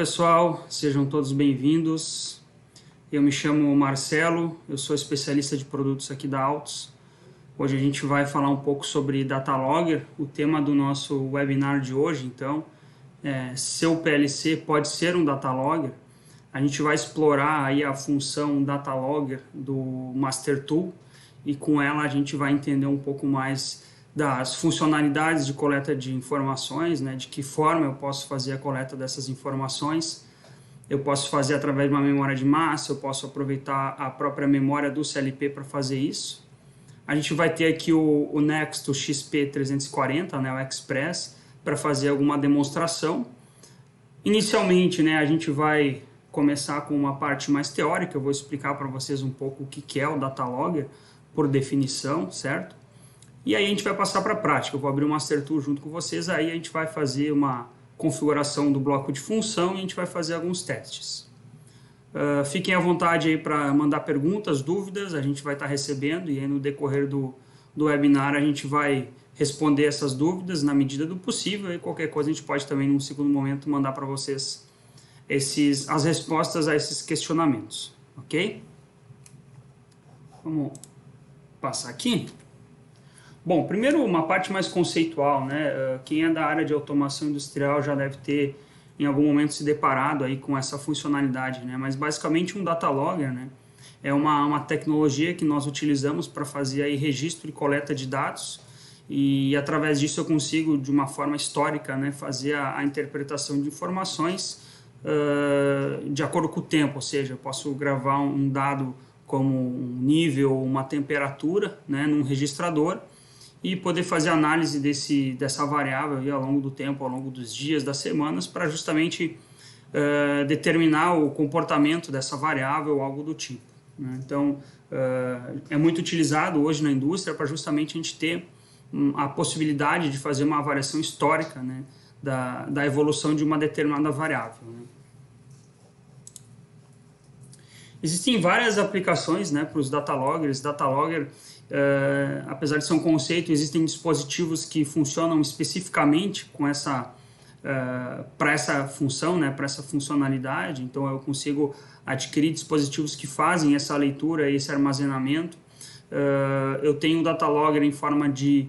pessoal, sejam todos bem-vindos. Eu me chamo Marcelo, eu sou especialista de produtos aqui da Altus. Hoje a gente vai falar um pouco sobre Data Logger, o tema do nosso webinar de hoje. Então, seu PLC pode ser um Data Logger. A gente vai explorar aí a função Data Logger do Master Tool e com ela a gente vai entender um pouco mais das funcionalidades de coleta de informações, né, de que forma eu posso fazer a coleta dessas informações. Eu posso fazer através de uma memória de massa, eu posso aproveitar a própria memória do CLP para fazer isso. A gente vai ter aqui o Nexto XP340, né, o Express, para fazer alguma demonstração. Inicialmente, né, a gente vai começar com uma parte mais teórica, eu vou explicar para vocês um pouco o que é o Data Logger, por definição, certo? E aí a gente vai passar para a prática, eu vou abrir o Master Tool junto com vocês, aí a gente vai fazer uma configuração do bloco de função e a gente vai fazer alguns testes. Fiquem à vontade aí para mandar perguntas, dúvidas, a gente vai estar recebendo e aí no decorrer do webinar a gente vai responder essas dúvidas na medida do possível e qualquer coisa a gente pode também num segundo momento mandar para vocês as respostas a esses questionamentos, ok? Vamos passar aqui. Bom, primeiro uma parte mais conceitual, né? Quem é da área de automação industrial já deve ter em algum momento se deparado aí com essa funcionalidade, né? Mas basicamente um Data Logger, né, é uma tecnologia que nós utilizamos para fazer aí registro e coleta de dados e através disso eu consigo de uma forma histórica, né, fazer a interpretação de informações de acordo com o tempo, ou seja, eu posso gravar um dado como um nível, uma temperatura, né, num registrador e poder fazer análise dessa variável aí ao longo do tempo, ao longo dos dias, das semanas, para justamente determinar o comportamento dessa variável ou algo do tipo, né? Então, é muito utilizado hoje na indústria para justamente a gente ter a possibilidade de fazer uma avaliação histórica, né, da evolução de uma determinada variável, né? Existem várias aplicações, né, para os Data Loggers. Data Logger, apesar de ser um conceito, existem dispositivos que funcionam especificamente com para essa função, né, para essa funcionalidade. Então eu consigo adquirir dispositivos que fazem essa leitura e esse armazenamento. Eu tenho o Data Logger em forma de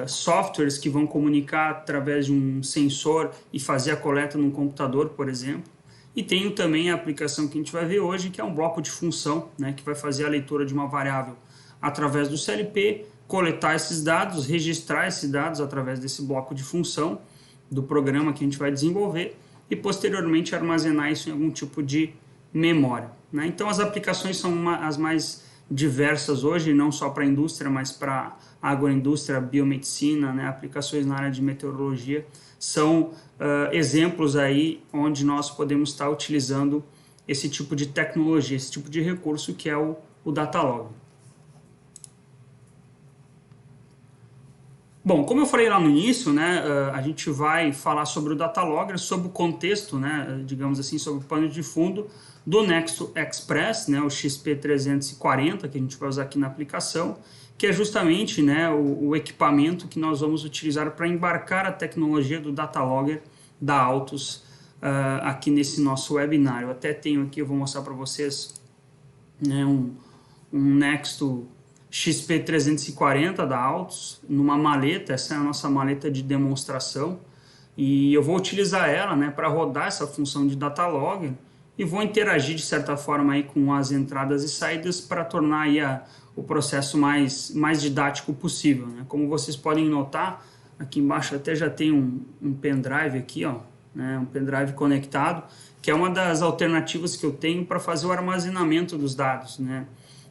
softwares que vão comunicar através de um sensor e fazer a coleta num computador, por exemplo. E tenho também a aplicação que a gente vai ver hoje, que é um bloco de função, né, que vai fazer a leitura de uma variável através do CLP, coletar esses dados, registrar esses dados através desse bloco de função do programa que a gente vai desenvolver e posteriormente armazenar isso em algum tipo de memória, né? Então as aplicações são as mais diversas hoje, não só para a indústria, mas para a agroindústria, biomedicina, né, aplicações na área de meteorologia, são exemplos aí onde nós podemos estar utilizando esse tipo de tecnologia, esse tipo de recurso que é o Data Logger. Bom, como eu falei lá no início, né, a gente vai falar sobre o Data Logger, sobre o contexto, né, digamos assim, sobre o pano de fundo do Nexto Express, né, o XP340, que a gente vai usar aqui na aplicação, que é justamente, né, o equipamento que nós vamos utilizar para embarcar a tecnologia do Data Logger da Altus aqui nesse nosso webinar. Eu até tenho aqui, eu vou mostrar para vocês, né, um Nexto XP340 da Altus, numa maleta. Essa é a nossa maleta de demonstração, e eu vou utilizar ela, né, para rodar essa função de Data Logger e vou interagir de certa forma aí com as entradas e saídas para tornar aí o processo mais didático possível, né? Como vocês podem notar, aqui embaixo até já tem um pendrive aqui, ó, né, um pendrive conectado, que é uma das alternativas que eu tenho para fazer o armazenamento dos dados, né?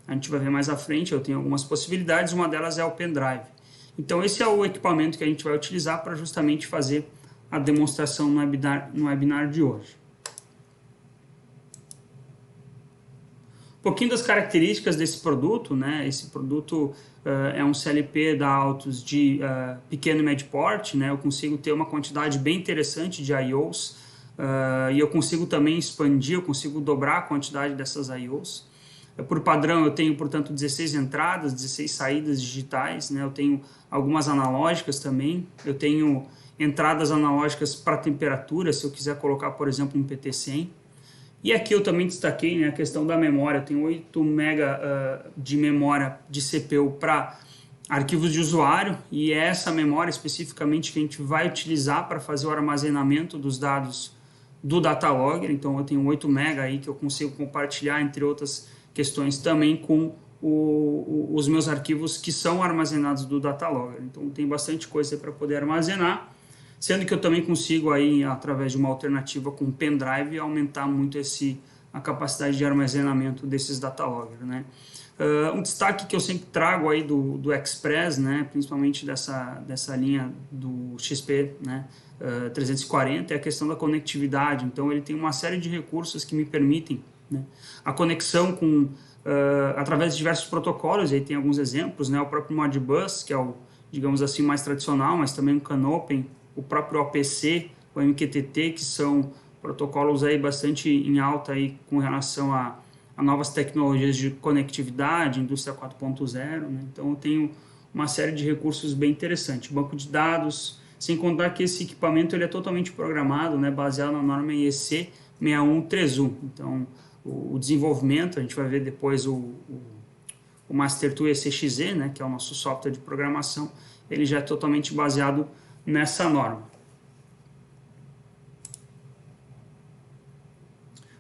A gente vai ver mais à frente, eu tenho algumas possibilidades, uma delas é o pendrive. Então esse é o equipamento que a gente vai utilizar para justamente fazer a demonstração no webinar de hoje. Um pouquinho das características desse produto, né? Esse produto é um CLP da Altus de pequeno e médio porte, né? Eu consigo ter uma quantidade bem interessante de I/Os e eu consigo também expandir, eu consigo dobrar a quantidade dessas I/Os. Por padrão eu tenho, portanto, 16 entradas, 16 saídas digitais, né? Eu tenho algumas analógicas também, eu tenho entradas analógicas para temperatura, se eu quiser colocar, por exemplo, um PT100. E aqui eu também destaquei, né, a questão da memória. Eu tenho 8 MB de memória de CPU para arquivos de usuário, e é essa memória especificamente que a gente vai utilizar para fazer o armazenamento dos dados do Datalogger. Então eu tenho 8 MB aí que eu consigo compartilhar, entre outras questões, também com os meus arquivos que são armazenados do Datalogger. Então tem bastante coisa para poder armazenar, sendo que eu também consigo aí, através de uma alternativa com pendrive, aumentar muito a capacidade de armazenamento desses Datalogger, né? Um destaque que eu sempre trago aí do Express, né, principalmente dessa linha do XP, né, 340, é a questão da conectividade. Então ele tem uma série de recursos que me permitem, né, a conexão com, através de diversos protocolos. E aí tem alguns exemplos, né, o próprio Modbus, que é o, digamos assim, mais tradicional, mas também o CANopen, o próprio OPC, o MQTT, que são protocolos aí bastante em alta aí com relação a novas tecnologias de conectividade, indústria 4.0, né? Então eu tenho uma série de recursos bem interessantes, banco de dados, sem contar que esse equipamento ele é totalmente programado, né, baseado na norma IEC 6131. Então o desenvolvimento, a gente vai ver depois o Master2 ECXZ, né, que é o nosso software de programação, ele já é totalmente baseado nessa norma.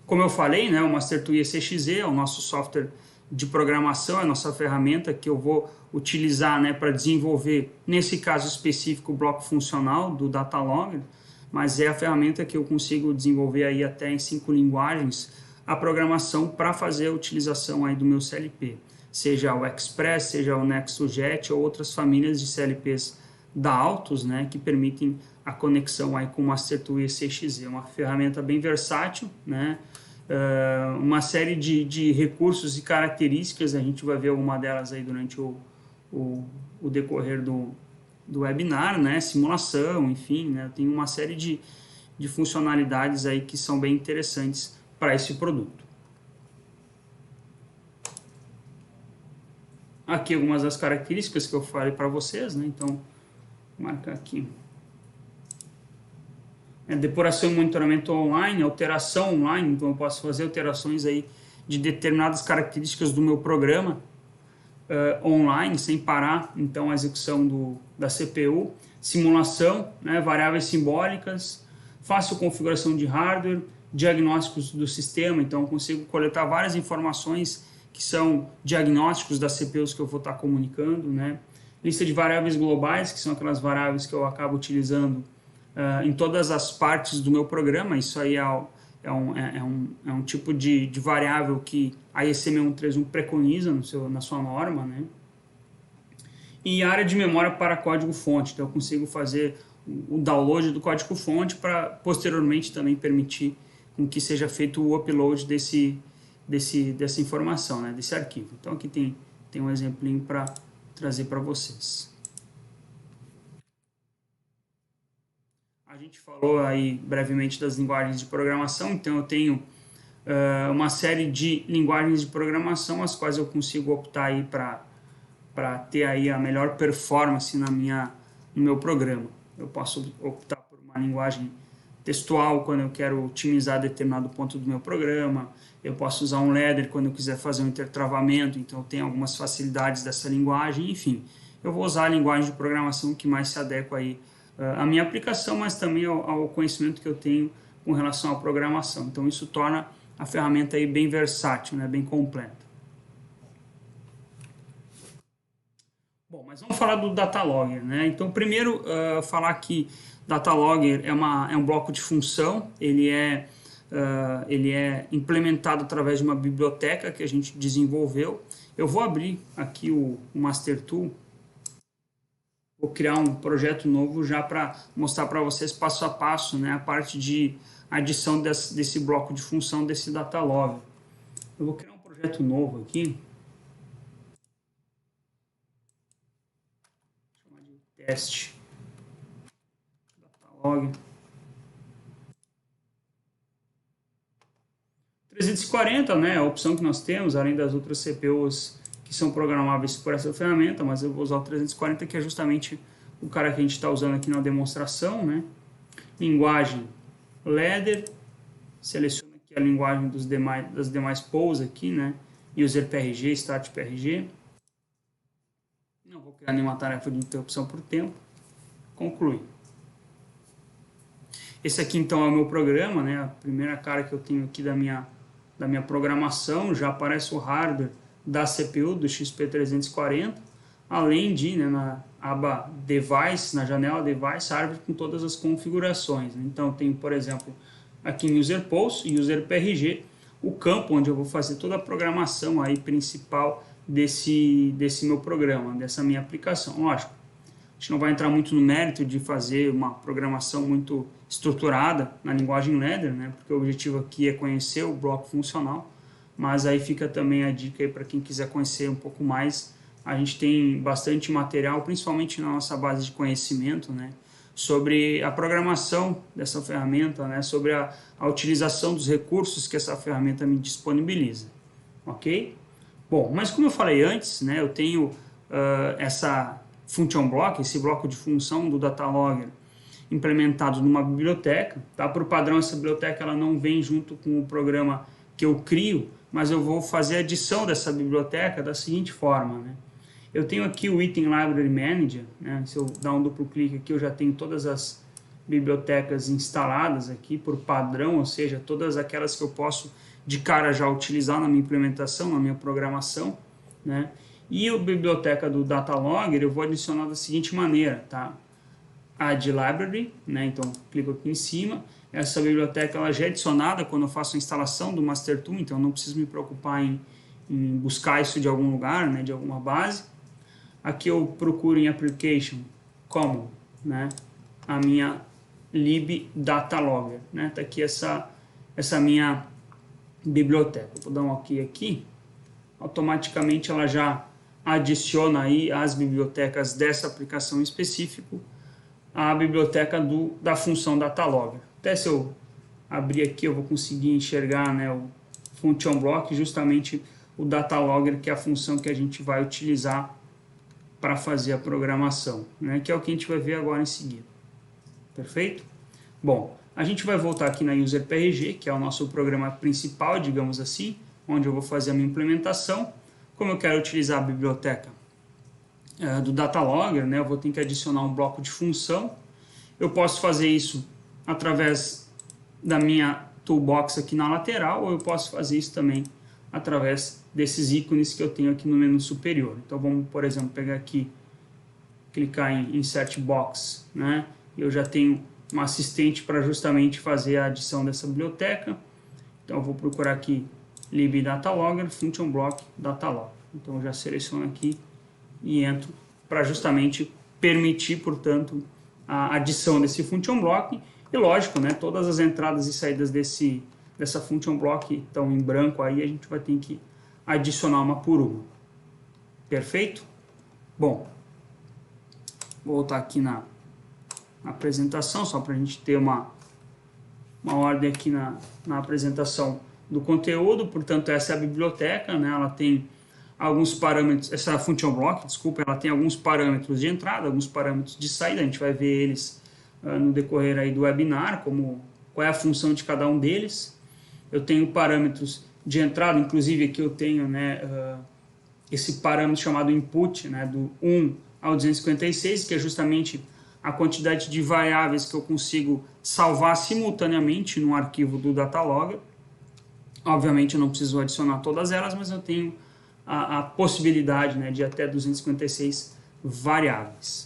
Como eu falei, né, o Master2 ECXZ é o nosso software de programação, é a nossa ferramenta que eu vou utilizar, né, para desenvolver, nesse caso específico, o bloco funcional do Datalogger, mas é a ferramenta que eu consigo desenvolver aí até em 5 linguagens a programação para fazer a utilização aí do meu CLP, seja o Express, seja o Nexus-JET ou outras famílias de CLPs da Altus, né, que permitem a conexão aí com o Master2 ECXZ. É uma ferramenta bem versátil, né, uma série de recursos e características, a gente vai ver alguma delas aí durante o decorrer do webinar, né, simulação, enfim, né, tem uma série de funcionalidades aí que são bem interessantes para esse produto. Aqui algumas das características que eu falei para vocês, né, então, vou marcar aqui. Depuração e monitoramento online, alteração online, então eu posso fazer alterações aí de determinadas características do meu programa online, sem parar, então, a execução da CPU, simulação, né, variáveis simbólicas, fácil configuração de hardware, diagnósticos do sistema, então eu consigo coletar várias informações que são diagnósticos das CPUs que eu vou estar comunicando, né, lista de variáveis globais, que são aquelas variáveis que eu acabo utilizando em todas as partes do meu programa. Isso aí é um tipo de variável que a IEC 6131 preconiza na sua norma, né? E área de memória para código-fonte, então eu consigo fazer o download do código-fonte para posteriormente também permitir com que seja feito o upload dessa informação, né? Desse arquivo. Então aqui tem um exemplinho para trazer para vocês. A gente falou aí brevemente das linguagens de programação, então eu tenho uma série de linguagens de programação as quais eu consigo optar aí para ter aí a melhor performance no meu programa. Eu posso optar por uma linguagem textual quando eu quero otimizar determinado ponto do meu programa, eu posso usar um ladder quando eu quiser fazer um intertravamento, então eu tenho algumas facilidades dessa linguagem, enfim. Eu vou usar a linguagem de programação que mais se adequa aí a minha aplicação, mas também ao conhecimento que eu tenho com relação à programação. Então isso torna a ferramenta aí bem versátil, né, bem completa. Bom, mas vamos falar do Datalogger, né? Então primeiro falar que Datalogger é um bloco de função, ele é implementado através de uma biblioteca que a gente desenvolveu. Eu vou abrir aqui o Master2. Vou criar um projeto novo já para mostrar para vocês passo a passo, né, a parte de adição desse bloco de função desse Datalogger. Eu vou criar um projeto novo aqui. Vou chamar de teste Datalogger. 340, né, a opção que nós temos, além das outras CPUs que são programáveis por essa ferramenta, mas eu vou usar o 340, que é justamente o cara que a gente está usando aqui na demonstração, né? Linguagem Ladder, seleciono aqui a linguagem das demais pools aqui, né? User PRG, Start PRG. Não vou criar nenhuma tarefa de interrupção por tempo. Concluir. Esse aqui então é o meu programa, né? A primeira cara que eu tenho aqui da minha programação. Já aparece o hardware da CPU do XP340, além de, né, na aba Device, na janela Device, árvore com todas as configurações. Então eu tenho, por exemplo, aqui em User Pools e User PRG, o campo onde eu vou fazer toda a programação aí principal desse meu programa, dessa minha aplicação. Lógico, a gente não vai entrar muito no mérito de fazer uma programação muito estruturada na linguagem Ladder, né? Porque o objetivo aqui é conhecer o bloco funcional, mas aí fica também a dica aí para quem quiser conhecer um pouco mais. A gente tem bastante material, principalmente na nossa base de conhecimento, né? Sobre a programação dessa ferramenta, né? Sobre a utilização dos recursos que essa ferramenta me disponibiliza, ok? Bom, mas como eu falei antes, né, eu tenho essa function block, esse bloco de função do Datalogger implementado numa biblioteca, tá? Por padrão, essa biblioteca ela não vem junto com o programa que eu crio, mas eu vou fazer a adição dessa biblioteca da seguinte forma, né? Eu tenho aqui o Item Library Manager, né? Se eu dar um duplo clique aqui, eu já tenho todas as bibliotecas instaladas aqui por padrão, ou seja, todas aquelas que eu posso de cara já utilizar na minha implementação, na minha programação, né? E a biblioteca do Datalogger eu vou adicionar da seguinte maneira, tá? Add Library, né? Então clico aqui em cima. Essa biblioteca ela já é adicionada quando eu faço a instalação do Master Tool, então eu não preciso me preocupar em buscar isso de algum lugar, né? De alguma base. Aqui eu procuro em Application Common, né? A minha lib Datalogger, né? Tá aqui essa minha biblioteca. Vou dar um OK aqui. Automaticamente ela já adiciona aí as bibliotecas dessa aplicação em específico à biblioteca da função Datalogger. Até se eu abrir aqui eu vou conseguir enxergar, né, o function block, justamente o Datalogger, que é a função que a gente vai utilizar para fazer a programação, né, que é o que a gente vai ver agora em seguida. Perfeito? Bom, a gente vai voltar aqui na User PRG, que é o nosso programa principal, digamos assim, onde eu vou fazer a minha implementação. Como eu quero utilizar a biblioteca do Datalogger, né, eu vou ter que adicionar um bloco de função. Eu posso fazer isso através da minha toolbox aqui na lateral, ou eu posso fazer isso também através desses ícones que eu tenho aqui no menu superior. Então vamos, por exemplo, pegar aqui, clicar em Insert Box, né, e eu já tenho um assistente para justamente fazer a adição dessa biblioteca. Então eu vou procurar aqui lib Datalogger, function block Datalogger. Então eu já seleciono aqui e entro para justamente permitir, portanto, a adição desse function block. E lógico, né, todas as entradas e saídas dessa function block estão em branco aí, a gente vai ter que adicionar uma por uma. Perfeito? Bom, vou voltar aqui na apresentação, só para a gente ter uma ordem aqui na apresentação do conteúdo. Portanto, essa é a biblioteca, né? Ela tem alguns parâmetros, essa function block, desculpa, ela tem alguns parâmetros de entrada, alguns parâmetros de saída, a gente vai ver eles no decorrer aí do webinar, qual é a função de cada um deles. Eu tenho parâmetros de entrada, inclusive aqui eu tenho, né, esse parâmetro chamado input, né, do 1 ao 256, que é justamente a quantidade de variáveis que eu consigo salvar simultaneamente no arquivo do Datalogger. Obviamente eu não preciso adicionar todas elas, mas eu tenho a possibilidade, né, de até 256 variáveis.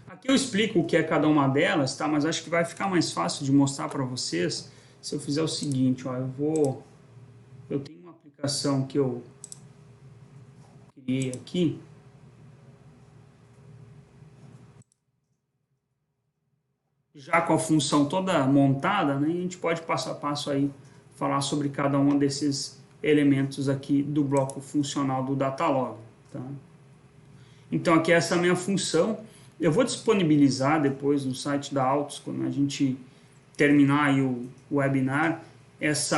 Aqui eu explico o que é cada uma delas, tá? Mas acho que vai ficar mais fácil de mostrar para vocês se eu fizer o seguinte, ó, eu tenho uma aplicação que eu criei aqui, já com a função toda montada, né, e a gente pode passo a passo aí falar sobre cada um desses elementos aqui do bloco funcional do Datalogger, tá? Então aqui essa é a minha função. Eu vou disponibilizar depois no site da Altos, quando a gente terminar aí o webinar, esse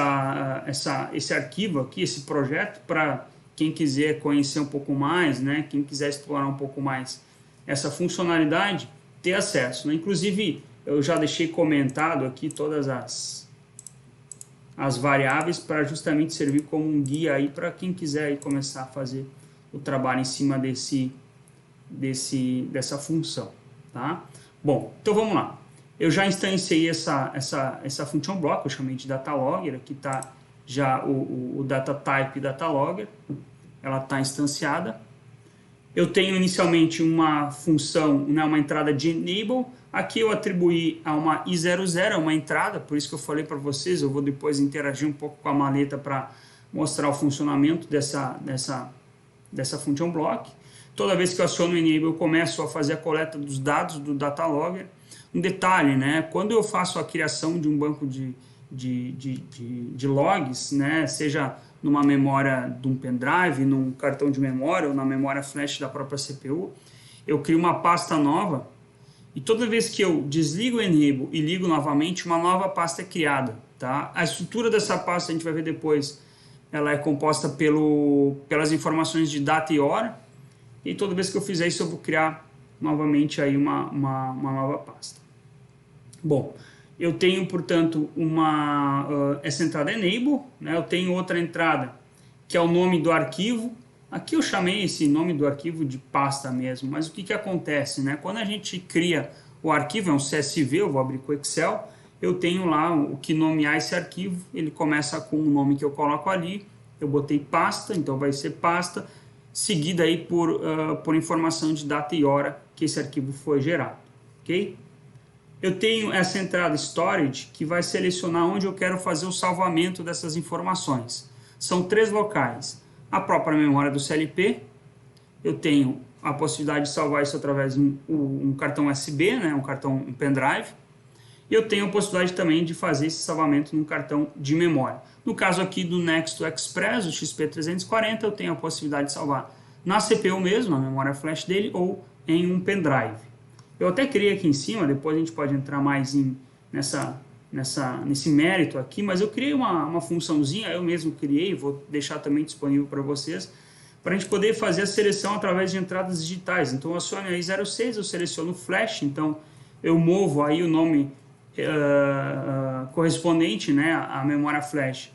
arquivo aqui, esse projeto, para quem quiser conhecer um pouco mais, né, quem quiser explorar um pouco mais essa funcionalidade, ter acesso, né? Inclusive, eu já deixei comentado aqui todas as variáveis para justamente servir como um guia aí para quem quiser aí começar a fazer o trabalho em cima dessa função, tá? Bom, então vamos lá. Eu já instanciei essa function block, eu chamei de datalogger, aqui está já o data type datalogger, ela está instanciada. Eu tenho inicialmente uma função, né, uma entrada de enable, aqui eu atribuí a uma i00, uma entrada, por isso que eu falei para vocês, eu vou depois interagir um pouco com a maleta para mostrar o funcionamento dessa function block. Toda vez que eu aciono o enable, eu começo a fazer a coleta dos dados do datalogger. Um detalhe, né, quando eu faço a criação de um banco de logs, né, seja numa memória de um pendrive, num cartão de memória ou na memória flash da própria CPU, eu crio uma pasta nova e toda vez que eu desligo o enable e ligo novamente, uma nova pasta é criada, tá? A estrutura dessa pasta, a gente vai ver depois, ela é composta pelas informações de data e hora, e toda vez que eu fizer isso eu vou criar novamente aí uma nova pasta. Bom, eu tenho, portanto, essa entrada enable, né? Eu tenho outra entrada que é o nome do arquivo. Aqui eu chamei esse nome do arquivo de pasta mesmo, mas o que acontece, né? Quando a gente cria o arquivo, é um CSV, eu vou abrir com o Excel, eu tenho lá o que nomear esse arquivo, ele começa com o nome que eu coloco ali, eu botei pasta, então vai ser pasta, seguida aí por informação de data e hora que esse arquivo foi gerado, ok? Eu tenho essa entrada storage que vai selecionar onde eu quero fazer o salvamento dessas informações. São 3 locais. A própria memória do CLP, eu tenho a possibilidade de salvar isso através de um cartão USB, né, um pendrive, e eu tenho a possibilidade também de fazer esse salvamento num cartão de memória. No caso aqui do Nexus Express, o XP340, eu tenho a possibilidade de salvar na CPU mesmo, na memória flash dele, ou em um pendrive. Eu até criei aqui em cima, depois a gente pode entrar mais nesse mérito aqui, mas eu criei uma funçãozinha, eu mesmo criei, vou deixar também disponível para vocês, para a gente poder fazer a seleção através de entradas digitais. Então eu aciono aí 06, eu seleciono o flash, então eu movo aí o nome correspondente, né, à memória flash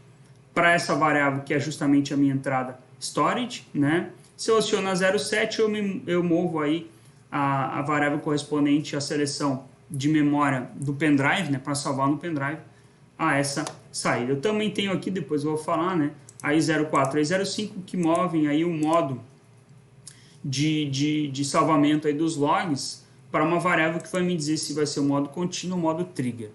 para essa variável que é justamente a minha entrada storage, né? Se eu aciono a 07, eu movo aí a variável correspondente à seleção de memória do pendrive, né, para salvar no pendrive, a essa saída. Eu também tenho aqui, depois eu vou falar, né, a i04 e a i05 que movem aí o modo de salvamento aí dos logs para uma variável que vai me dizer se vai ser o modo contínuo ou o modo trigger.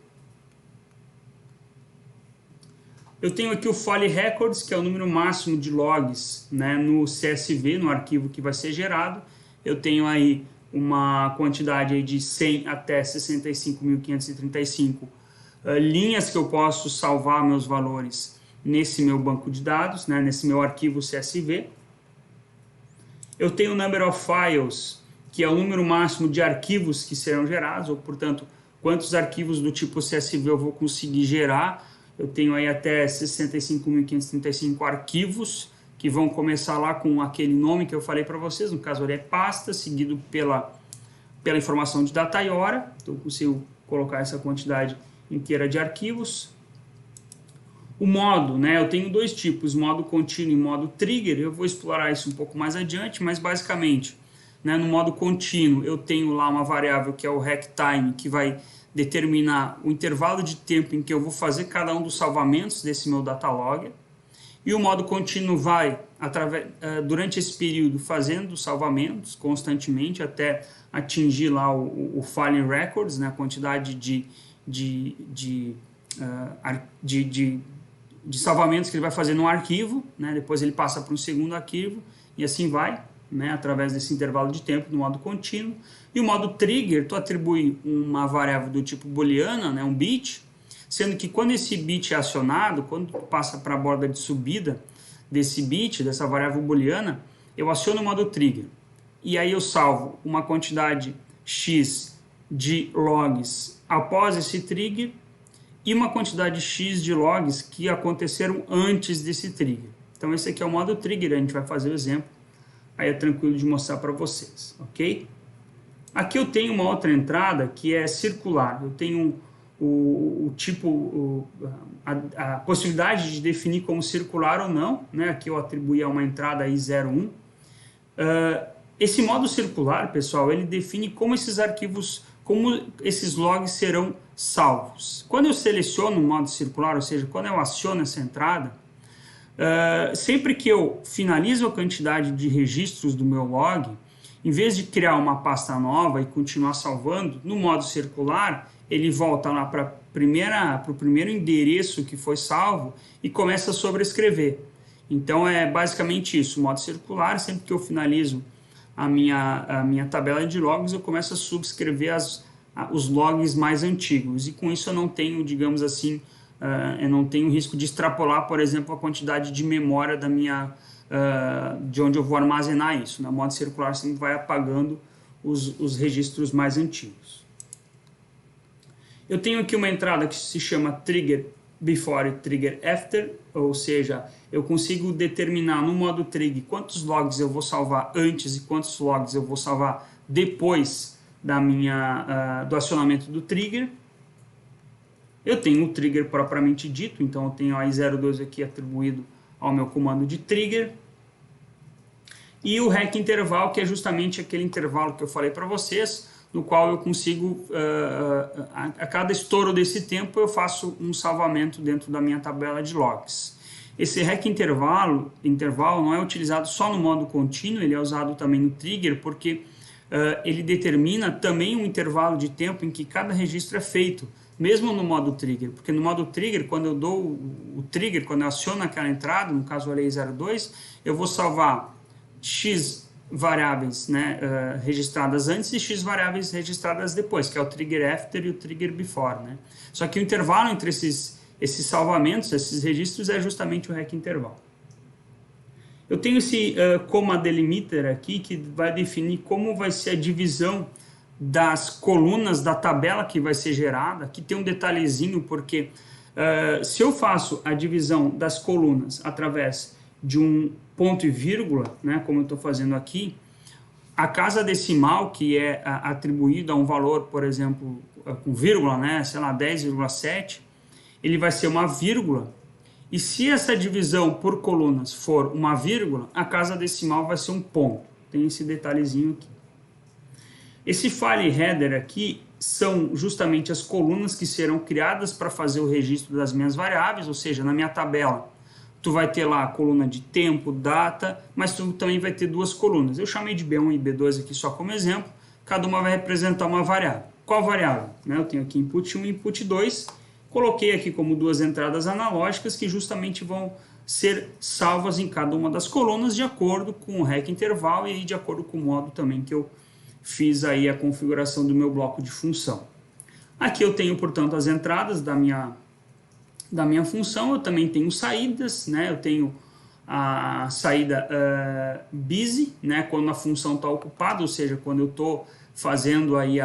Eu tenho aqui o File Records, que é o número máximo de logs, né, no CSV, no arquivo que vai ser gerado. Eu tenho aí uma quantidade aí de 100 até 65.535 linhas que eu posso salvar meus valores nesse meu banco de dados, né, nesse meu arquivo CSV. Eu tenho o Number of Files, que é o número máximo de arquivos que serão gerados, ou, portanto, quantos arquivos do tipo CSV eu vou conseguir gerar. Eu tenho aí até 65.535 arquivos, que vão começar lá com aquele nome que eu falei para vocês, no caso ali é pasta, seguido pela informação de data e hora, então eu consigo colocar essa quantidade inteira de arquivos. O modo, né, eu tenho 2 tipos, modo contínuo e modo trigger, eu vou explorar isso um pouco mais adiante, mas basicamente, né, no modo contínuo eu tenho lá uma variável que é o rectime, que vai determinar o intervalo de tempo em que eu vou fazer cada um dos salvamentos desse meu datalogger. E o modo contínuo vai, durante esse período, fazendo salvamentos constantemente até atingir lá o File Records, né, a quantidade de salvamentos que ele vai fazer no arquivo, né, depois ele passa para um segundo arquivo e assim vai, né, através desse intervalo de tempo no modo contínuo. E o modo trigger, tu atribui uma variável do tipo booleana, né, um bit, sendo que quando esse bit é acionado, quando passa para a borda de subida desse bit, dessa variável booleana, eu aciono o modo trigger. E aí eu salvo uma quantidade X de logs após esse trigger e uma quantidade X de logs que aconteceram antes desse trigger. Então esse aqui é o modo trigger, a gente vai fazer o exemplo, aí é tranquilo de mostrar para vocês, ok? Aqui eu tenho uma outra entrada que é circular. Eu tenho a possibilidade de definir como circular ou não, né? Aqui eu atribuí a uma entrada I01. Esse modo circular, pessoal, ele define como esses arquivos, como esses logs serão salvos. Quando eu seleciono o modo circular, ou seja, quando eu aciono essa entrada, sempre que eu finalizo a quantidade de registros do meu log, em vez de criar uma pasta nova e continuar salvando, no modo circular, ele volta lá para o primeiro endereço que foi salvo e começa a sobrescrever. Então é basicamente isso, o modo circular, sempre que eu finalizo a minha tabela de logs, eu começo a subscrever os logs mais antigos, e com isso eu não tenho, digamos assim, eu não tenho risco de extrapolar, por exemplo, a quantidade de memória de onde eu vou armazenar isso. No modo circular sempre vai apagando os registros mais antigos. Eu tenho aqui uma entrada que se chama Trigger Before e Trigger After, ou seja, eu consigo determinar no modo Trigger quantos logs eu vou salvar antes e quantos logs eu vou salvar depois do acionamento do trigger. Eu tenho o trigger propriamente dito, então eu tenho a I02 aqui atribuído ao meu comando de trigger. E o REC interval, que é justamente aquele intervalo que eu falei para vocês, no qual eu consigo, a cada estouro desse tempo, eu faço um salvamento dentro da minha tabela de logs. Esse REC intervalo não é utilizado só no modo contínuo, ele é usado também no trigger, porque ele determina também um intervalo de tempo em que cada registro é feito, mesmo no modo trigger, porque no modo trigger, quando eu dou o trigger, quando eu aciono aquela entrada, no caso a lei 02, eu vou salvar X variáveis, né, registradas antes e X variáveis registradas depois, que é o trigger after e o trigger before, né? Só que o intervalo entre esses salvamentos, esses registros, é justamente o REC intervalo. Eu tenho esse comma delimiter aqui, que vai definir como vai ser a divisão das colunas da tabela que vai ser gerada. Aqui tem um detalhezinho, porque se eu faço a divisão das colunas através de um ponto e vírgula, né, como eu estou fazendo aqui, a casa decimal, que é atribuída a um valor, por exemplo, com vírgula, né, sei lá, 10,7, ele vai ser uma vírgula, e se essa divisão por colunas for uma vírgula, a casa decimal vai ser um ponto. Tem esse detalhezinho aqui. Esse file header aqui são justamente as colunas que serão criadas para fazer o registro das minhas variáveis, ou seja, na minha tabela, tu vai ter lá a coluna de tempo, data, mas tu também vai ter duas colunas. Eu chamei de B1 e B2 aqui só como exemplo, cada uma vai representar uma variável. Qual variável? Eu tenho aqui input 1 e input 2, coloquei aqui como duas entradas analógicas que justamente vão ser salvas em cada uma das colunas de acordo com o REC intervalo e de acordo com o modo também que eu fiz aí a configuração do meu bloco de função. Aqui eu tenho, portanto, as entradas da minha função. Eu também tenho saídas, né? Eu tenho a saída busy, né? Quando a função está ocupada, ou seja, quando eu estou fazendo aí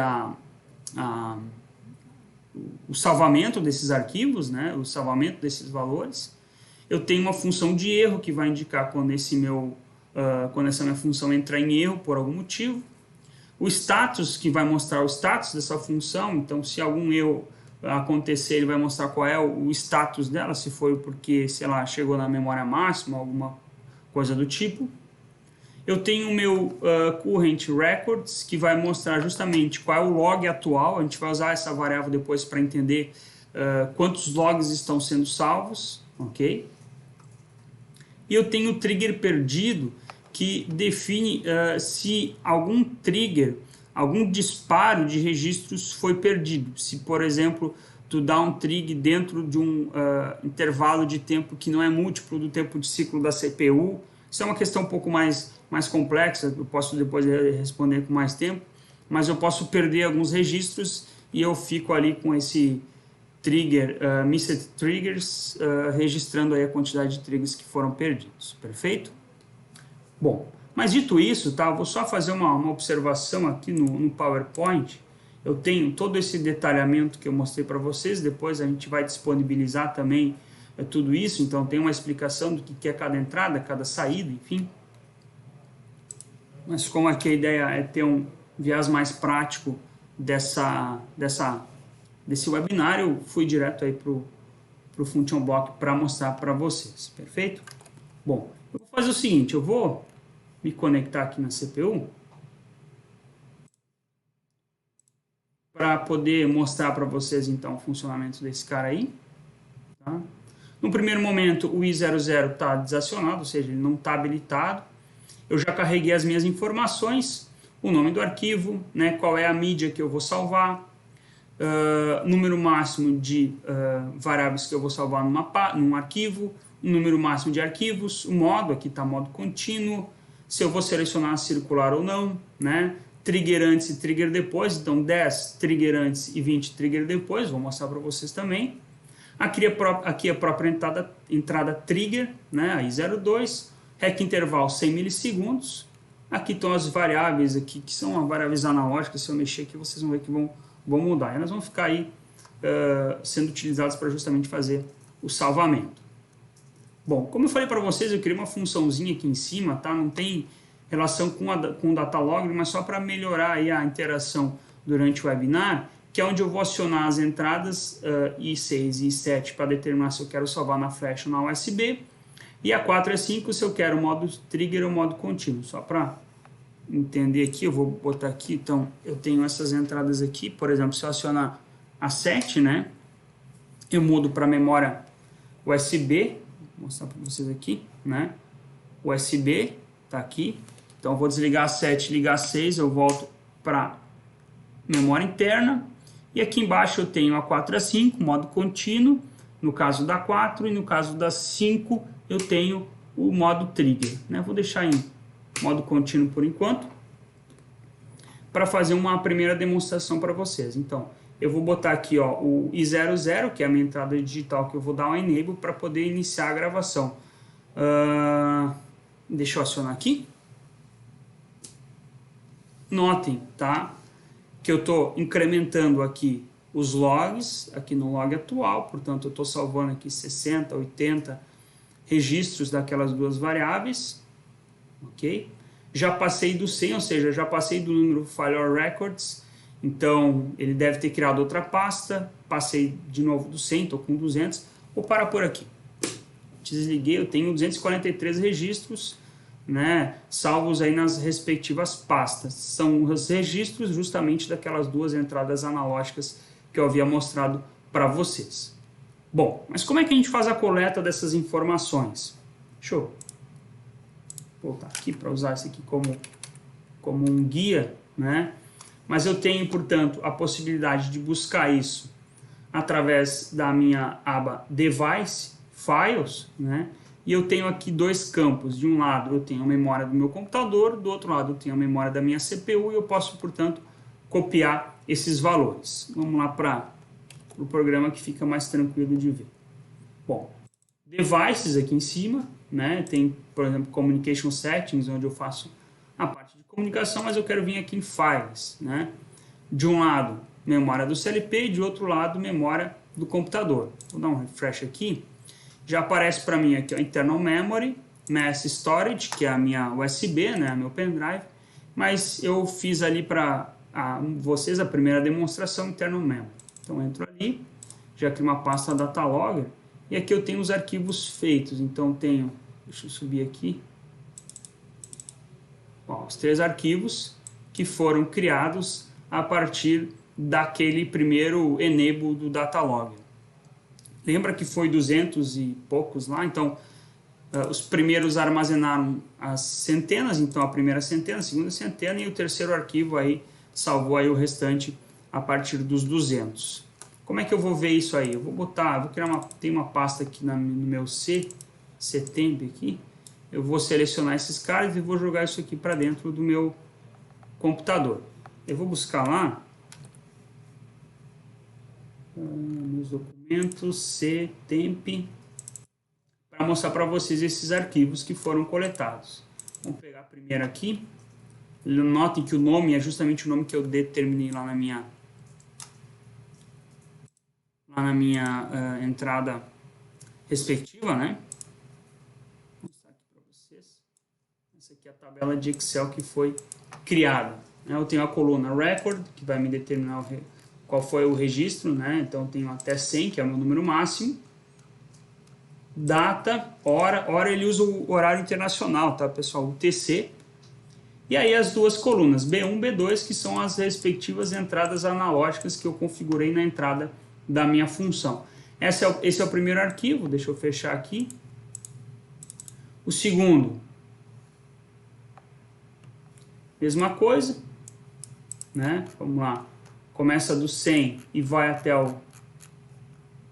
o salvamento desses arquivos, né? O salvamento desses valores. Eu tenho uma função de erro que vai indicar quando quando essa minha função entrar em erro por algum motivo. O status, que vai mostrar o status dessa função. Então, se algum erro acontecer, ele vai mostrar qual é o status dela, se foi porque, sei lá, chegou na memória máxima, alguma coisa do tipo. Eu tenho o meu current records, que vai mostrar justamente qual é o log atual. A gente vai usar essa variável depois para entender quantos logs estão sendo salvos, ok? E eu tenho o trigger perdido, que define se algum trigger, algum disparo de registros foi perdido. Se, por exemplo, tu dá um trigger dentro de um intervalo de tempo que não é múltiplo do tempo de ciclo da CPU. Isso é uma questão um pouco mais complexa, eu posso depois responder com mais tempo, mas eu posso perder alguns registros e eu fico ali com esse trigger, missed triggers, registrando aí a quantidade de triggers que foram perdidos. Perfeito? Bom, mas dito isso, tá, eu vou só fazer uma observação aqui no PowerPoint. Eu tenho todo esse detalhamento que eu mostrei para vocês, depois a gente vai disponibilizar também tudo isso, então tem uma explicação do que é cada entrada, cada saída, enfim. Mas como aqui a ideia é ter viés mais prático desse webinar, eu fui direto aí para o Function Block para mostrar para vocês, perfeito? Bom, eu vou fazer o seguinte, eu vou me conectar aqui na CPU para poder mostrar para vocês então o funcionamento desse cara aí, tá? No primeiro momento o i00 está desacionado, ou seja, ele não está habilitado. Eu já carreguei as minhas informações, o nome do arquivo, né, qual é a mídia que eu vou salvar, número máximo de variáveis que eu vou salvar num arquivo, o número máximo de arquivos, o modo, aqui está modo contínuo, se eu vou selecionar circular ou não, né, trigger antes e trigger depois, então 10 trigger antes e 20 trigger depois, vou mostrar para vocês também. Aqui a própria entrada trigger, né, a I02, REC intervalo 100 milissegundos. Aqui estão as variáveis aqui, que são variáveis analógicas, se eu mexer aqui vocês vão ver que vão mudar. Elas vão ficar aí sendo utilizadas para justamente fazer o salvamento. Bom, como eu falei para vocês, eu criei uma funçãozinha aqui em cima, tá? Não tem relação com o Datalogger, mas só para melhorar aí a interação durante o webinar, que é onde eu vou acionar as entradas I6 e I7 para determinar se eu quero salvar na flash ou na USB, e a 4 e a 5 se eu quero o modo trigger ou modo contínuo. Só para entender aqui, eu vou botar aqui, então eu tenho essas entradas aqui, por exemplo, se eu acionar a 7, né, eu mudo para memória USB, vou mostrar para vocês aqui, né, USB, tá aqui, então eu vou desligar a 7, ligar a 6, eu volto para memória interna, e aqui embaixo eu tenho a 4 e a 5, modo contínuo, no caso da 4, e no caso da 5 eu tenho o modo trigger, né, vou deixar em modo contínuo por enquanto, para fazer uma primeira demonstração para vocês. Então, eu vou botar aqui ó, o I00, que é a minha entrada digital, que eu vou dar um enable para poder iniciar a gravação. Deixa eu acionar aqui. Notem, tá, que eu estou incrementando aqui os logs, aqui no log atual, portanto eu estou salvando aqui 60, 80 registros daquelas duas variáveis, ok? Já passei do 100, ou seja, já passei do número File or Records, então ele deve ter criado outra pasta, passei de novo do 100, estou com 200, vou parar por aqui. Desliguei, eu tenho 243 registros, né, salvos aí nas respectivas pastas. São os registros justamente daquelas duas entradas analógicas que eu havia mostrado para vocês. Bom, mas como é que a gente faz a coleta dessas informações? Deixa eu voltar aqui para usar isso aqui como um guia, né? Mas eu tenho, portanto, a possibilidade de buscar isso através da minha aba Device, Files, né? E eu tenho aqui dois campos. De um lado eu tenho a memória do meu computador, do outro lado eu tenho a memória da minha CPU e eu posso, portanto, copiar esses valores. Vamos lá para o programa que fica mais tranquilo de ver. Bom, Devices aqui em cima, né? Tem, por exemplo, Communication Settings, onde eu faço a parte de comunicação, mas eu quero vir aqui em Files, né? De um lado, memória do CLP, de outro lado, memória do computador. Vou dar um refresh aqui. Já aparece para mim aqui, ó, Internal Memory, Mass Storage, que é a minha USB, né, meu pendrive, mas eu fiz ali para vocês a primeira demonstração Internal Memory. Então eu entro ali, já crio uma pasta Datalogger, e aqui eu tenho os arquivos feitos, então tenho, deixa eu subir aqui, ó, os 3 arquivos que foram criados a partir daquele primeiro enable do Datalogger. Lembra que foi 200 e poucos lá, então os primeiros armazenaram as centenas, então a primeira centena, a segunda centena, e o terceiro arquivo aí salvou aí o restante a partir dos 200. Como é que eu vou ver isso aí? Eu vou botar, vou criar tem uma pasta aqui no meu ctemp aqui, eu vou selecionar esses caras e vou jogar isso aqui para dentro do meu computador. Eu vou buscar lá meus documentos, ctemp, para mostrar para vocês esses arquivos que foram coletados. Vamos pegar primeiro aqui. Notem que o nome é justamente o nome que eu determinei lá na minha entrada respectiva, né? Vou mostrar aqui para vocês. Essa aqui é a tabela de Excel que foi criada, né? Eu tenho a coluna record, que vai me determinar qual foi o registro, né? Então eu tenho até 100, que é o meu número máximo. Data, hora ele usa o horário internacional, tá, pessoal? O TC. E aí as duas colunas, B1 e B2, que são as respectivas entradas analógicas que eu configurei na entrada da minha função. Esse é o primeiro arquivo, deixa eu fechar aqui. O segundo, mesma coisa, né? Vamos lá, começa do 100 e vai até o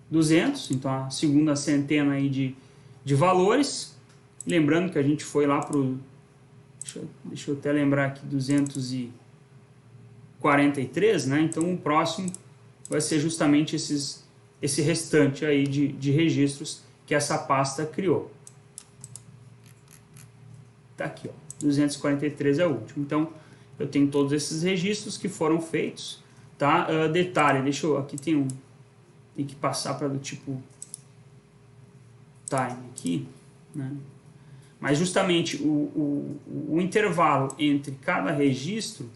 200, então a segunda centena aí de valores. Lembrando que a gente foi lá para o, deixa eu até lembrar aqui, 243, né? Então o próximo vai ser justamente esse restante aí de registros que essa pasta criou. Tá aqui, ó, 243 é o último. Então eu tenho todos esses registros que foram feitos, tá? Detalhe, deixa eu, aqui tem que passar para do tipo time aqui, né? Mas justamente o intervalo entre cada registro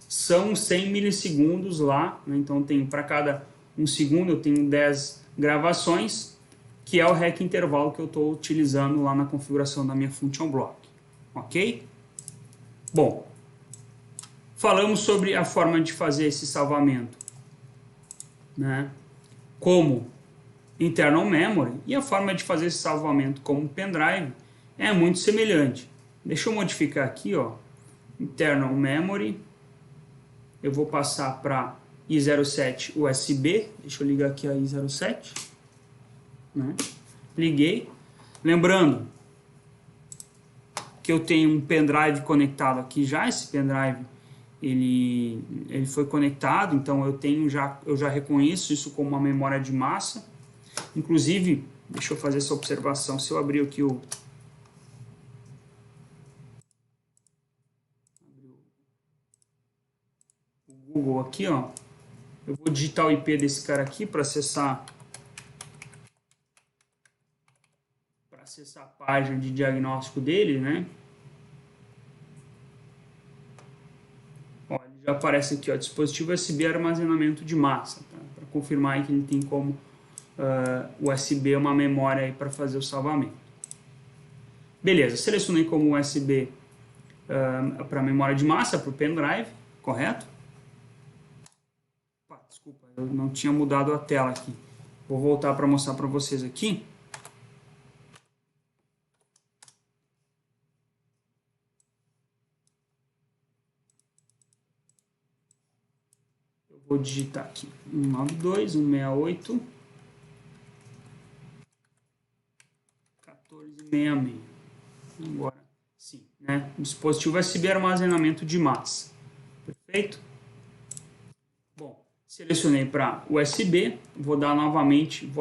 são 100 milissegundos lá, né? Então tem para cada 1 segundo eu tenho 10 gravações, que é o REC intervalo que eu estou utilizando lá na configuração da minha function block, ok? Bom, falamos sobre a forma de fazer esse salvamento, né? Como internal memory, e a forma de fazer esse salvamento como pendrive é muito semelhante. Deixa eu modificar aqui, ó, internal memory, eu vou passar para i07 USB, deixa eu ligar aqui a i07, né? Liguei, lembrando que eu tenho um pendrive conectado aqui já, esse pendrive ele foi conectado, então eu já reconheço isso como uma memória de massa. Inclusive, deixa eu fazer essa observação, se eu abrir aqui o Google aqui, ó, eu vou digitar o IP desse cara aqui para acessar a página de diagnóstico dele, né? Ó, ele já aparece aqui, ó, dispositivo USB armazenamento de massa, tá? Para confirmar aí que ele tem como USB uma memória para fazer o salvamento. Beleza, selecionei como USB para memória de massa, para o pendrive, correto? Desculpa, eu não tinha mudado a tela aqui. Vou voltar para mostrar para vocês aqui. Eu vou digitar aqui 192, 168, 1466. Agora sim, né? Dispositivo USB armazenamento de massa. Perfeito? Bom, selecionei para USB, vou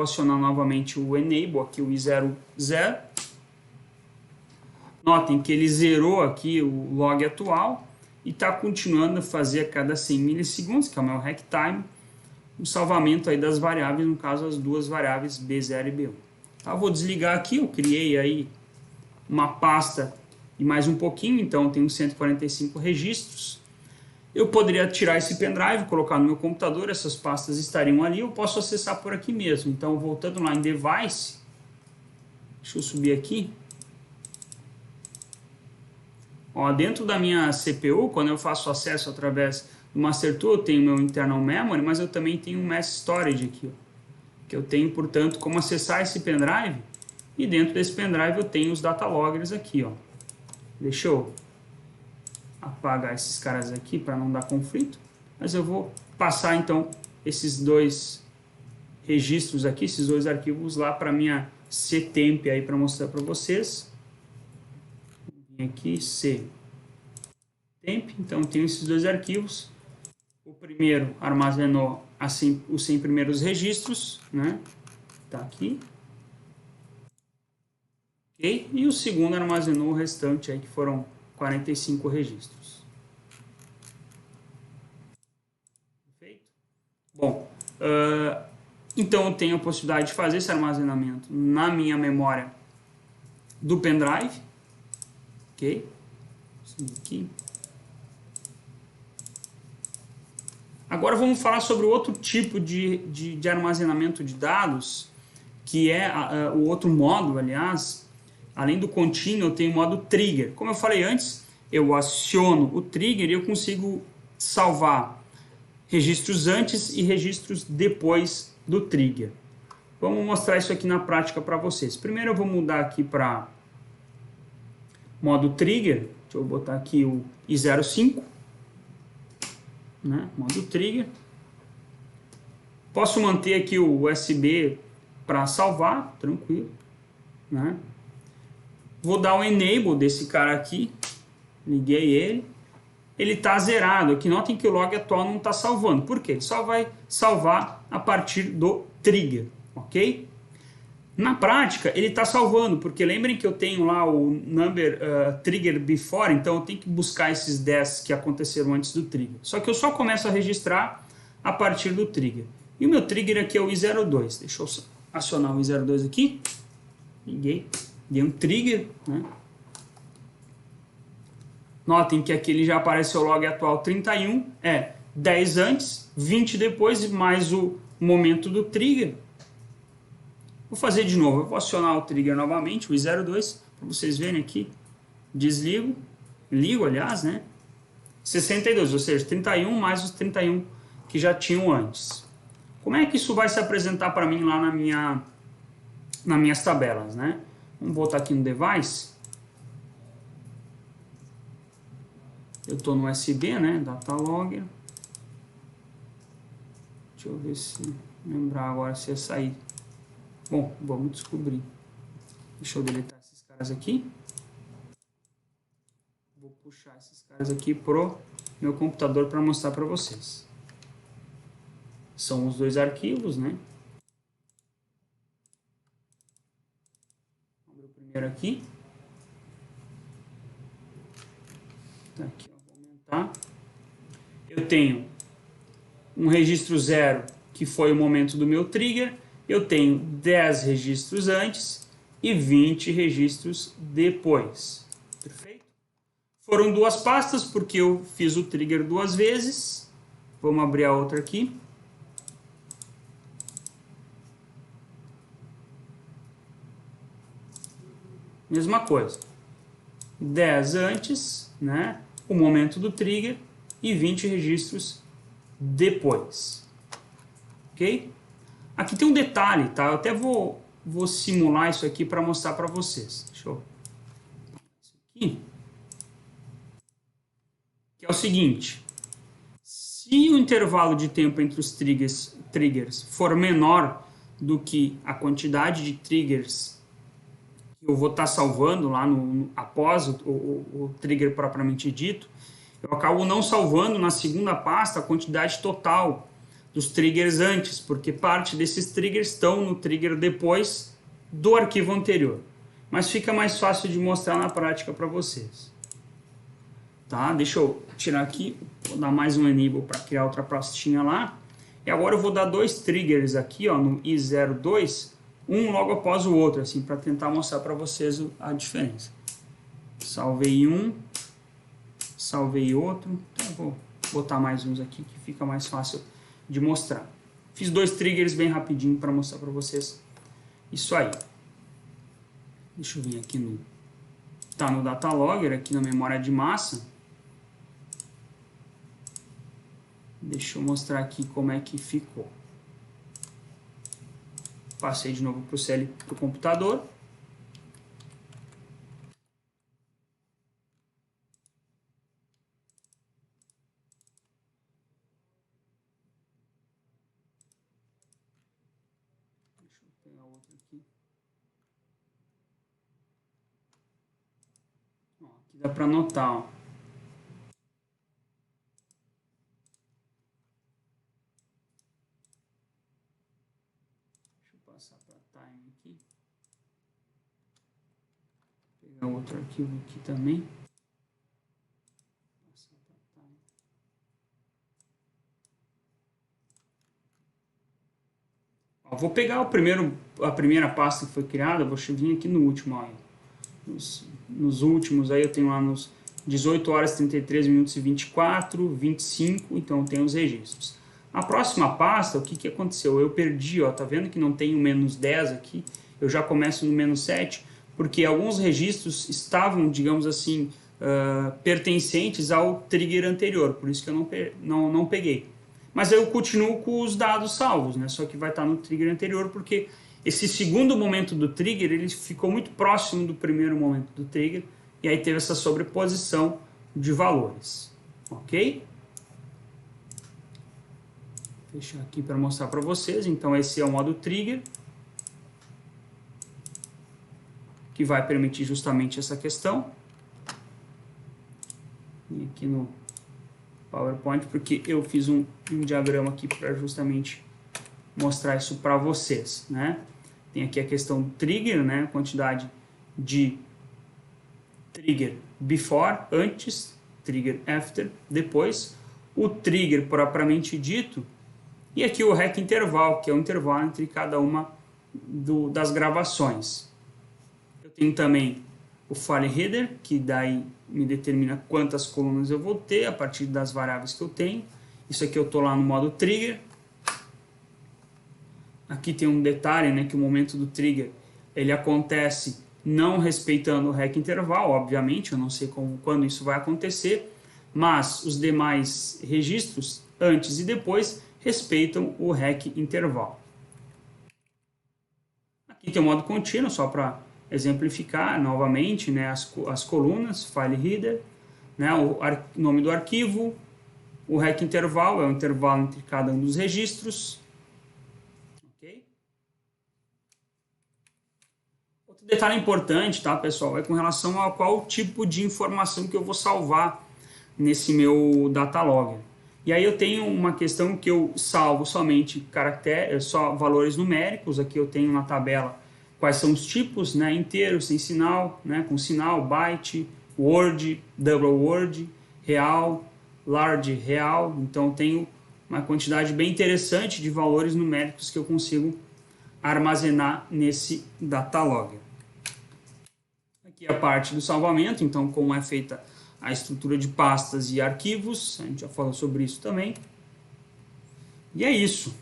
acionar novamente o enable aqui, o i00. Notem que ele zerou aqui o log atual e está continuando a fazer a cada 100 milissegundos, que é o meu REC time, o salvamento aí das variáveis, no caso as duas variáveis B0 e B1. Tá, vou desligar aqui, eu criei aí uma pasta e mais um pouquinho, então eu tenho 145 registros. Eu poderia tirar esse pendrive, colocar no meu computador, essas pastas estariam ali, eu posso acessar por aqui mesmo. Então, voltando lá em Device, deixa eu subir aqui. Ó, dentro da minha CPU, quando eu faço acesso através do Master Tool, eu tenho meu internal memory, mas eu também tenho um mass storage aqui, ó, que eu tenho, portanto, como acessar esse pendrive, e dentro desse pendrive eu tenho os data loggers aqui, ó. Deixa eu apagar esses caras aqui para não dar conflito, mas eu vou passar então esses dois registros aqui, esses dois arquivos lá para minha ctemp aí para mostrar para vocês. Aqui ctemp, então eu tenho esses dois arquivos. O primeiro armazenou os 100 primeiros registros, né? Tá aqui. Okay? E o segundo armazenou o restante aí, que foram 45 registros. Perfeito? Bom, então eu tenho a possibilidade de fazer esse armazenamento na minha memória do pendrive. Ok? Aqui. Agora vamos falar sobre o outro tipo de armazenamento de dados, que é o outro modo, aliás. Além do contínuo, eu tenho o modo trigger. Como eu falei antes, eu aciono o trigger e eu consigo salvar registros antes e registros depois do trigger. Vamos mostrar isso aqui na prática para vocês. Primeiro eu vou mudar aqui para modo trigger. Deixa eu botar aqui o i05, né? Modo trigger. Posso manter aqui o USB para salvar, tranquilo, né? Vou dar o enable desse cara aqui, liguei ele, ele está zerado. Aqui notem que o log atual não está salvando, por quê? Ele só vai salvar a partir do trigger, ok? Na prática, ele está salvando, porque lembrem que eu tenho lá o number trigger before, então eu tenho que buscar esses 10 que aconteceram antes do trigger. Só que eu só começo a registrar a partir do trigger. E o meu trigger aqui é o i02. Deixa eu acionar o i02 aqui. Liguei. Dei um trigger, né? Notem que aqui ele já apareceu o log atual 31, 10 antes, 20 depois, mais o momento do trigger. Vou fazer de novo, eu vou acionar o trigger novamente, o i02, para vocês verem aqui. Desligo, ligo aliás, né? 62, ou seja, 31 mais os 31 que já tinham antes. Como é que isso vai se apresentar para mim lá nas minhas tabelas, né? Vamos voltar aqui no device. Eu estou no USB, né? Datalogger. Deixa eu ver se lembrar agora se ia sair. Bom, vamos descobrir. Deixa eu deletar esses caras aqui. Vou puxar esses caras aqui pro meu computador para mostrar para vocês. São os dois arquivos, né? Vamos abrir o primeiro aqui. Tá aqui, ó, vou aumentar. Eu tenho um registro 0, que foi o momento do meu trigger. Eu tenho 10 registros antes e 20 registros depois. Perfeito? Foram duas pastas, porque eu fiz o trigger duas vezes. Vamos abrir a outra aqui. Mesma coisa. 10 antes, né? O momento do trigger, e 20 registros depois. Ok? Aqui tem um detalhe, tá? Eu até vou simular isso aqui para mostrar para vocês. Deixa eu... Isso aqui. Que é o seguinte. Se o intervalo de tempo entre os triggers for menor do que a quantidade de triggers que eu vou estar salvando lá após o trigger propriamente dito, eu acabo não salvando na segunda pasta a quantidade total dos triggers antes, porque parte desses triggers estão no trigger depois do arquivo anterior. Mas fica mais fácil de mostrar na prática para vocês. Tá? Deixa eu tirar aqui, vou dar mais um enable para criar outra pastinha lá. E agora eu vou dar dois triggers aqui, ó, no i02, um logo após o outro, assim, para tentar mostrar para vocês a diferença. Salvei um, salvei outro. Então, vou botar mais uns aqui que fica mais fácil de mostrar. Fiz dois triggers bem rapidinho para mostrar para vocês isso aí. Deixa eu vir aqui no... Tá no Datalogger, aqui na memória de massa. Deixa eu mostrar aqui como é que ficou. Passei de novo para o computador. Deixa eu pegar outro aqui. Ó, aqui dá para anotar, ó. Passar para time aqui. Pegar outro arquivo aqui também. Passar para time. Ó, vou pegar a primeira pasta que foi criada, vou vir aqui no último. Ó, nos últimos aí eu tenho lá nos 18 horas 33 minutos e 24, 25, então eu tenho os registros. A próxima pasta, o que, que aconteceu? Eu perdi, ó, tá vendo que não tem o menos 10 aqui? Eu já começo no menos 7, porque alguns registros estavam, digamos assim, pertencentes ao trigger anterior, por isso que eu não peguei. Mas eu continuo com os dados salvos, né? Só que vai estar no trigger anterior, porque esse segundo momento do trigger ele ficou muito próximo do primeiro momento do trigger, e aí teve essa sobreposição de valores, ok? Vou fechar aqui para mostrar para vocês. Então esse é o modo trigger, que vai permitir justamente essa questão. E aqui no PowerPoint, porque eu fiz um diagrama aqui para justamente mostrar isso para vocês, né? Tem aqui a questão do trigger, né? Quantidade de trigger before, antes, trigger after, depois, o trigger propriamente dito, e aqui o REC intervalo, que é o intervalo entre cada uma das gravações. Eu tenho também o file header, que daí me determina quantas colunas eu vou ter a partir das variáveis que eu tenho. Isso aqui eu estou lá no modo trigger. Aqui tem um detalhe, né, que o momento do trigger ele acontece não respeitando o REC intervalo, obviamente, eu não sei quando isso vai acontecer, mas os demais registros, antes e depois, respeitam o REC intervalo. Aqui tem o modo contínuo, só para exemplificar novamente, né, as colunas, file header, né, o nome do arquivo, o REC intervalo é o intervalo entre cada um dos registros. Okay? Outro detalhe importante, tá, pessoal, é com relação a qual tipo de informação que eu vou salvar nesse meu data logger. E aí eu tenho uma questão que eu salvo somente caracteres, só valores numéricos. Aqui eu tenho na tabela quais são os tipos, né, inteiro, sem sinal, né, com sinal, byte, word, double word, real, large, real. Então eu tenho uma quantidade bem interessante de valores numéricos que eu consigo armazenar nesse data logger. Aqui é a parte do salvamento, então como é feita a estrutura de pastas e arquivos, a gente já falou sobre isso também. E é isso.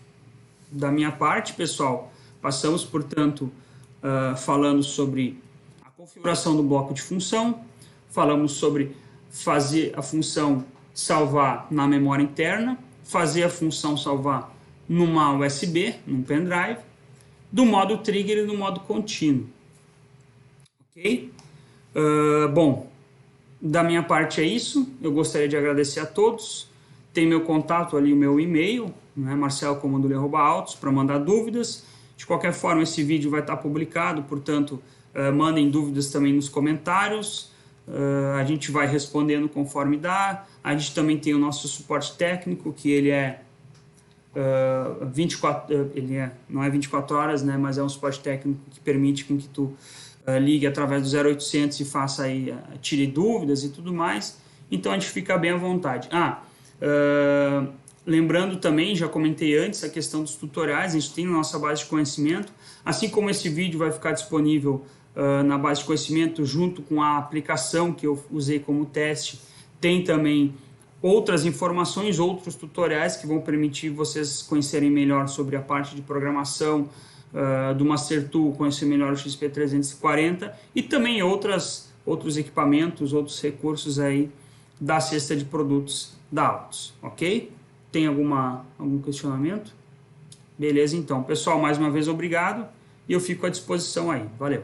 Da minha parte, pessoal, passamos, portanto, falando sobre a configuração do bloco de função, falamos sobre fazer a função salvar na memória interna, fazer a função salvar numa USB, num pendrive, do modo trigger e do modo contínuo. Ok? Bom, da minha parte é isso. Eu gostaria de agradecer a todos. Tem meu contato ali, o meu e-mail, né, marcelcomandoler@altos, para mandar dúvidas. De qualquer forma, esse vídeo vai estar publicado, portanto, mandem dúvidas também nos comentários. A gente vai respondendo conforme dá. A gente também tem o nosso suporte técnico, que ele é 24, não é 24 horas, né, mas é um suporte técnico que permite com que tu ligue através do 0800 e faça aí, tire dúvidas e tudo mais. Então a gente fica bem à vontade. Lembrando também, já comentei antes, a questão dos tutoriais, a gente tem na nossa base de conhecimento, assim como esse vídeo vai ficar disponível na base de conhecimento junto com a aplicação que eu usei como teste, tem também outras informações, outros tutoriais que vão permitir vocês conhecerem melhor sobre a parte de programação do Master Tool, conhecer melhor o XP340 e também outros equipamentos, outros recursos aí da cesta de produtos da Altos, ok? Tem algum questionamento? Beleza, então. Pessoal, mais uma vez obrigado e eu fico à disposição aí. Valeu!